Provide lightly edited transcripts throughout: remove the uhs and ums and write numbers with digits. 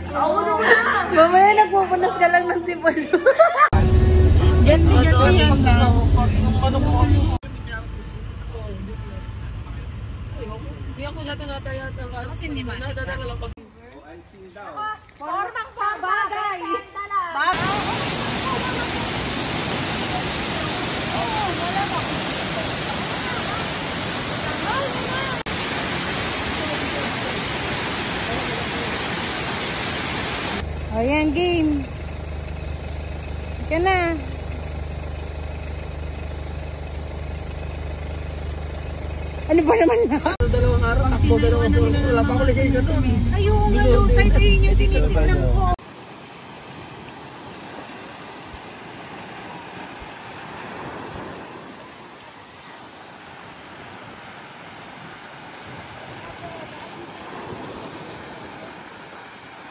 Ako naman! Mamaya nagpupunas ka lang ng sipon. Ganti yan na. Hindi ako natanatayata kasi hindi man. Nadadala lang pag... Formang pabagay! Ayan, game. Ika na. Ano ba naman na? Dalawang araw, ako dalawang sulit. Wala pa ako lisensya to. Ayun, kahit ayun yung tinitignan ko.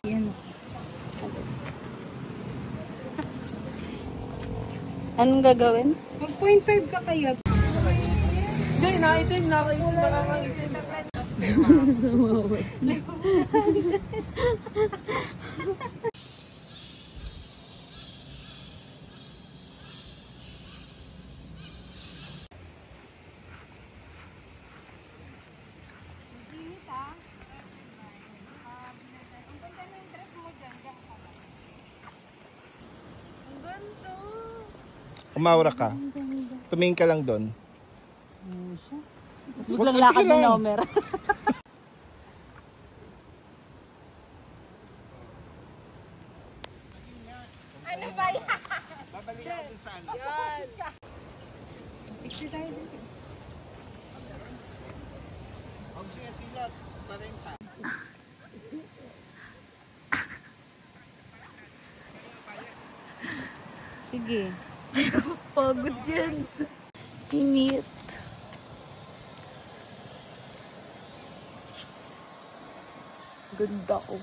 Yan. Anong gagawin? Mag 0.5 ka kaya. Hindi, naitin. Nakaitin. Nakakaitin. Umawra ka. Tumingin ka lang doon. Biglang lakad na Nomer. Ano ba yan? Babalik ako dun saan? Yan. Picture tayo dito. Huwag siya silat. Parenta. Sige. Pagod yan. Init. Ganda ko.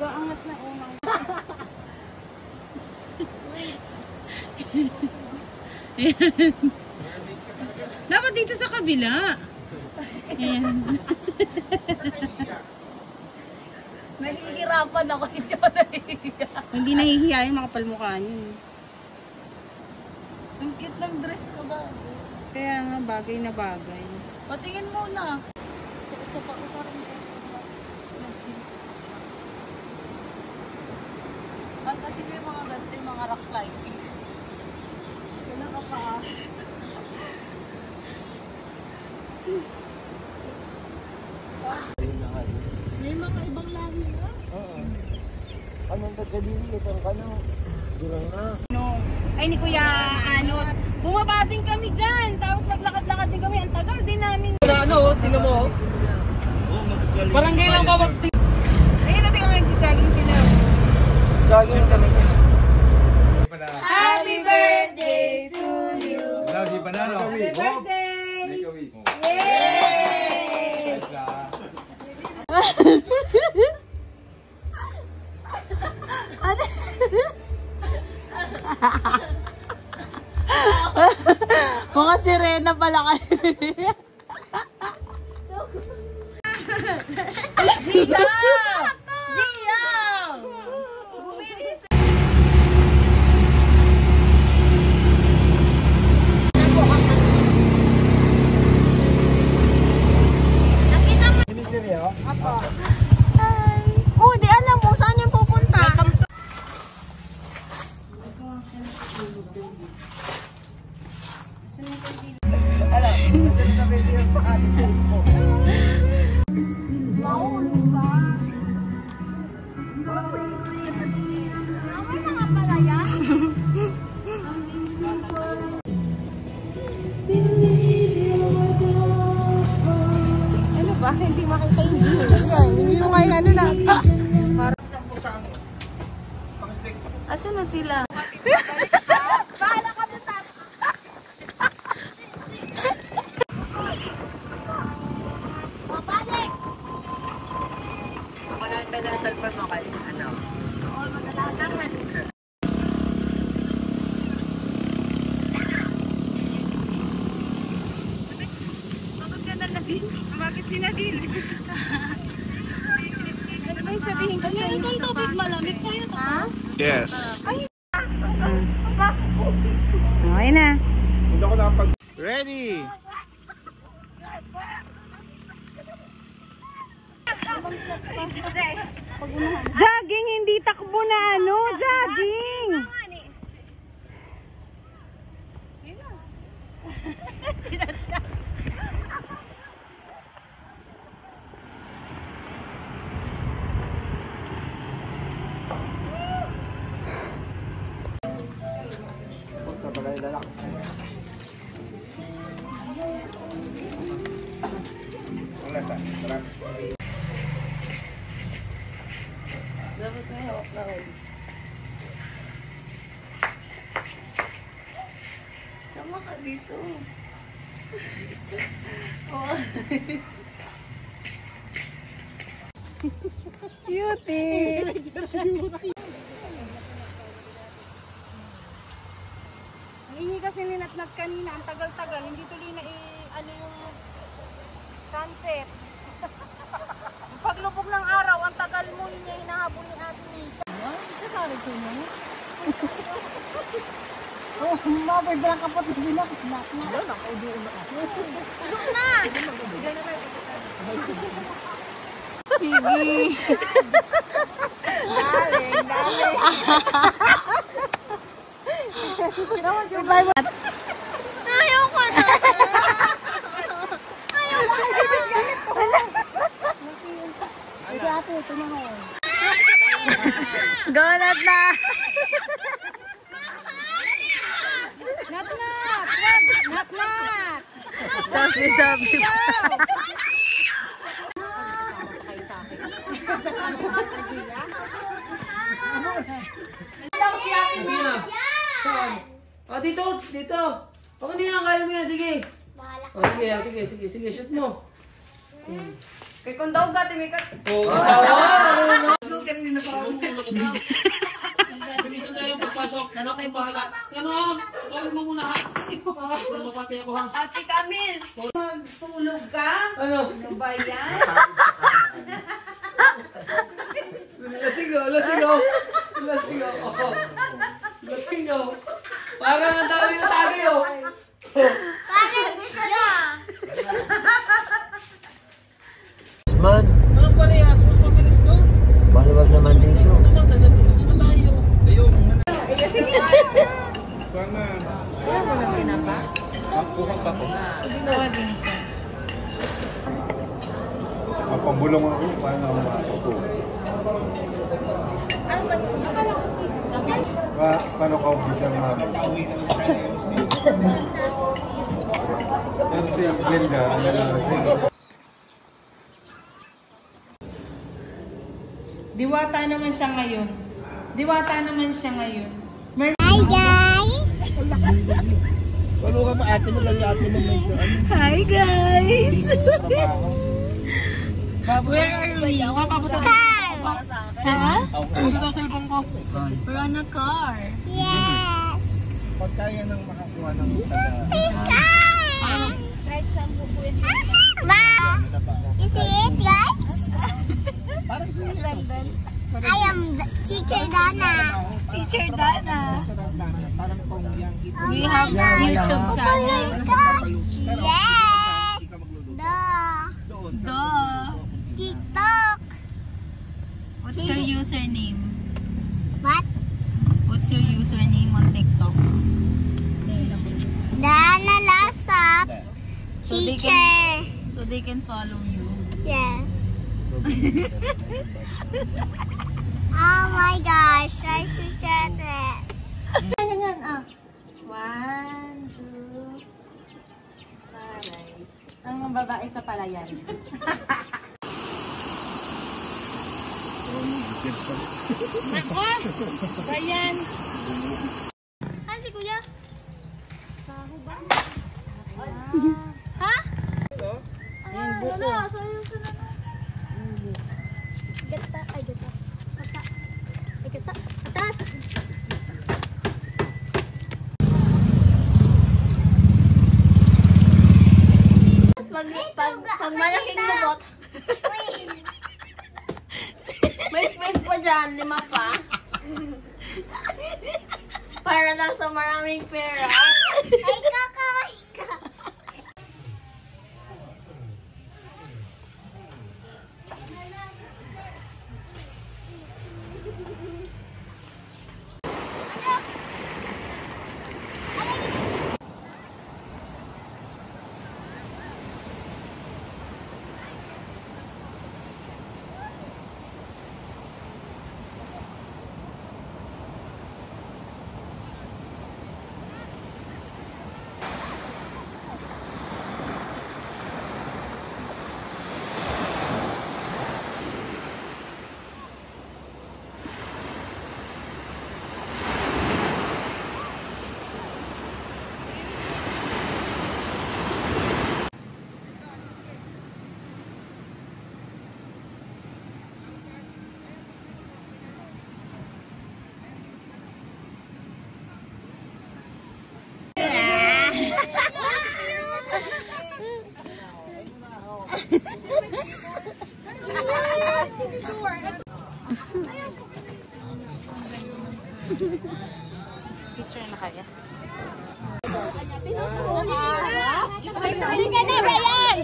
Gaangat na unang. Dapat dito sa kabila. Ayan. Nahihirapan ako. Hindi ako nahihiya. Hindi nahihiya yung makapal mukha niyo. Ang cute ng dress ko ba? Kaya nga bagay na bagay. Patingin muna. Ito pa. Kasi may mga ganito yung mga rock climbing. Wala ka pa. May mga ibang lahi na. Oo. Anong sasabihin? Itang ka na. Durang na. Ay ni Kuya Anot. Bumabating kami dyan. Tapos naglakad-lakad din kami. Ang tagal din namin. Ano, tingnan mo. Barangay lang bawat Ayun natin kami nag-jogging sila. Jogging kami. Happy birthday to you. Happy birthday. Yay! Mga sirena pala kayo. Zia! Oh, di alam mo saan yung pupunta. Asan na sila? Bahala ka dun sa... Babalik! Pagkain tayo na cellphone mo kayo. Ano? Oo, magalatangan. Bakit si Nadine? Ano ba yung sabihin ko sa inyo? Ito tubig malamig kayo. Ha? Yes. Okay na. Ready? Jogging, hindi takbo na ano. Jogging. Dapat na hawak na kayo. Tama ka dito. Oo. Cutie. Ang ingi kasi ni Natnat kanina, ang tagal-tagal, hindi tuloy na ano yung sunset. Paglubog ng araw, ang tagal mo niya hinahabol ni Ate Mika. Kasali ko niya. Oh, mabay ba ang kapatid nila? Wala na, doon na ako. Doon na! Sige. Galing. Ayaw ko na! Ayaw ko na! Go, Natnat! Natnat! Dabi-dabi. O, dito, dito. O, hindi nga kaya mo yan, sige. Bahala O, sige, shoot mo. Kay kung daw gati may kat... O, tawa. Dito tayo pagpasok. Ano kayo bahala? Ano? Tawag mo muna ha. Mapapatay ako ha. Ate Camille, tulog ka? Ano? Ano ba yan? Lasigaw. Lasigaw. Parang ang dami na tayo. Parang siya! Man, ano pala yung asmo pabilis doon? Maluwag naman dito. Dito tayo. Mapambulong ako, paano ako matuto? Paano ka umpisa mami? Pero si Glenda, ano na sa'yo? Diwata naman siya ngayon. Hi guys! Paano ka ma ate mo may Hi guys! Where are we? Papapunta Car! Ha? Ito ang cellphone ko. We're on a car. Yes! Pag kaya nang makakuha ng taga... Car! Ma! You see it guys? Parang si London. I am Teacher Dana. Teacher Dana. Parang kung yang ito. Oh We my have God. YouTube Oh channel. my gosh! Yes! Duh! Duh. TikTok! What's your username? What? What's your username on TikTok? Dana Lasap. So they Teacher. So they can follow you. Yes. Oh my gosh, I suggested it. Yan. 1, 2, taray. Ang babae sa palayan. Nako! Bayan! Ano si Kuya? Ha? Ayan, buko. Sayang ka na. Gata. Ay, gatas. Gata. Ay, gata. Gatas. Pag malaking lubot. May space pa dyan, 5 pa. Para lang sa maraming pera. Ay, kakain ka. Picture na kaya. Hindi ka na, Brian!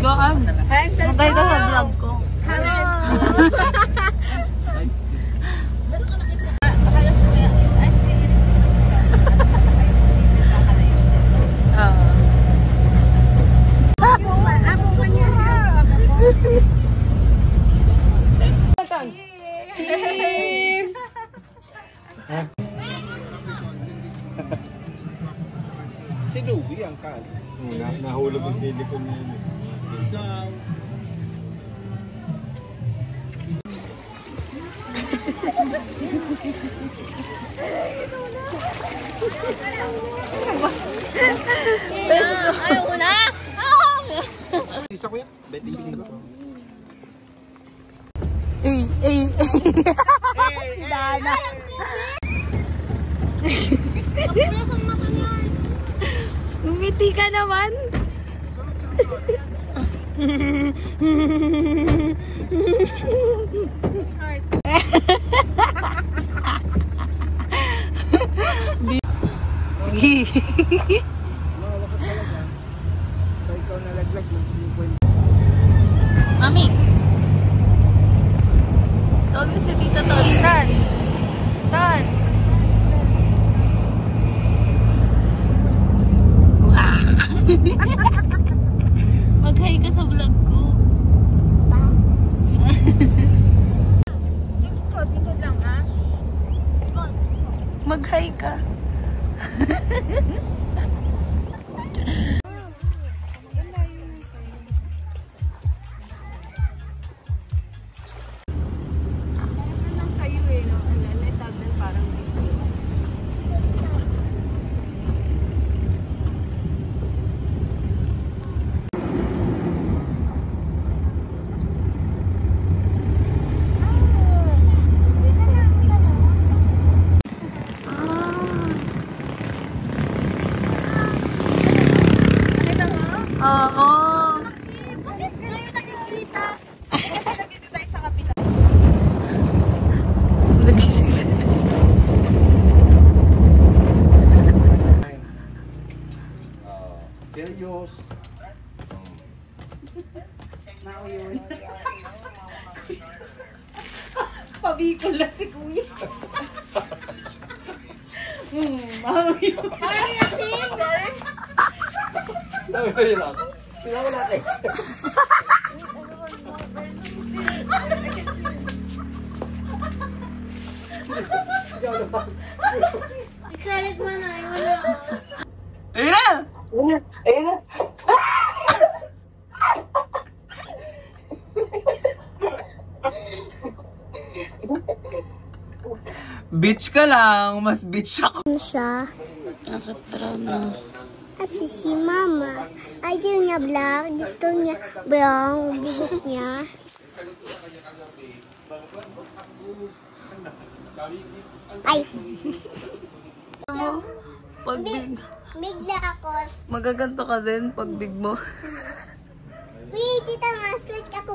Gaan. Magay ka sa vlog ko. Cheers! Si Louie ang kali. Nahulog ang silicone niya. Ikaw. Ayaw ko na! Isa ko yan. 25 ko. Si Dana. Kapulas ang mata niya. Umiti ka naman. Mami. Tawag mo si Tita Ton. Tan. Tan. Mag-hi ka sa vlog ko. Tingkod lang ha. Mag-hi ka. Sa'yo eh, no? Netag din parang dito. Oo. Bakit kayo nagkikita? Kasi nandito tayo sa kapila. Nagising. Serious. Pabikol na si Kuya. Mami. Ay, asin! Dami ko yun ako. Tingnan ko natin. Ikalit mo na, wala ako. Ayun na! Ayun na! Bitch ka lang, mas bitch ako. Ano siya? Bakit brown na? Kasi si Mama, ayaw niya black, gusto niya brown, buhok niya. Ay! Pag big, Bigla ako. magaganto ka din pag big mo. Wait, tita, ma, start ako.